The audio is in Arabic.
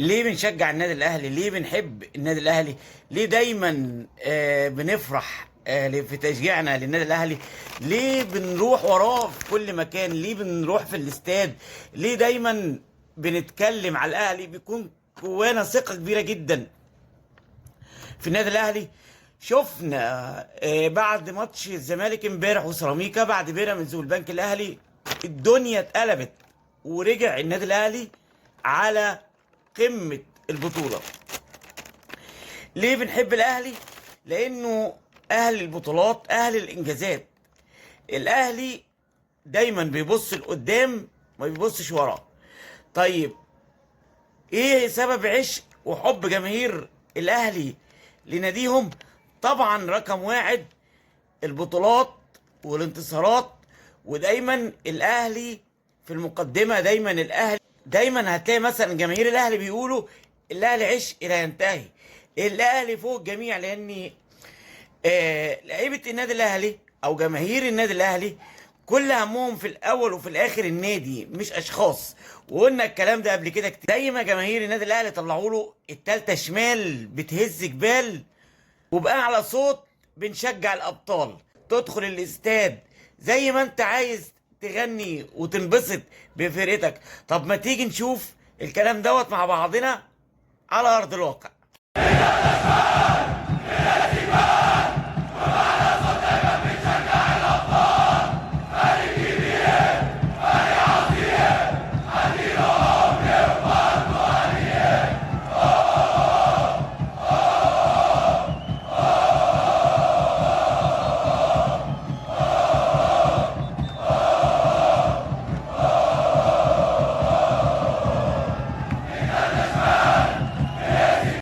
ليه بنشجع النادي الاهلي؟ ليه بنحب النادي الاهلي؟ ليه دايما بنفرح في تشجيعنا للنادي الاهلي؟ ليه بنروح وراه في كل مكان؟ ليه بنروح في الاستاد؟ ليه دايما بنتكلم على الاهلي؟ بيكون جوانا ثقة كبيرة جدا في النادي الاهلي. شفنا بعد ماتش الزمالك امبارح وسيراميكا، بعد بيراميدز والبنك الاهلي، الدنيا اتقلبت ورجع النادي الاهلي على قمة البطولة. ليه بنحب الاهلي؟ لانه اهل البطولات، اهل الانجازات. الاهلي دايما بيبص لقدام، ما بيبصش وراه. طيب، ايه سبب عشق وحب جماهير الاهلي لناديهم؟ طبعا رقم واحد البطولات والانتصارات، ودايما الاهلي في المقدمه. دايما الاهلي، دايما هتلاقي مثلا جماهير الاهلي بيقولوا الاهلي عشق لا ينتهي، الاهلي فوق الجميع. لان لعيبه النادي الاهلي او جماهير النادي الاهلي كل همهم في الاول وفي الاخر النادي، مش اشخاص. وقلنا الكلام ده قبل كده كتير. دايما جماهير النادي الاهلي طلعوا له التالتة شمال بتهز جبال، وبأعلى صوت بنشجع الأبطال. تدخل الاستاد زي ما انت عايز تغني وتنبسط بفرقتك. طب ما تيجي نشوف الكلام دوت مع بعضنا على أرض الواقع.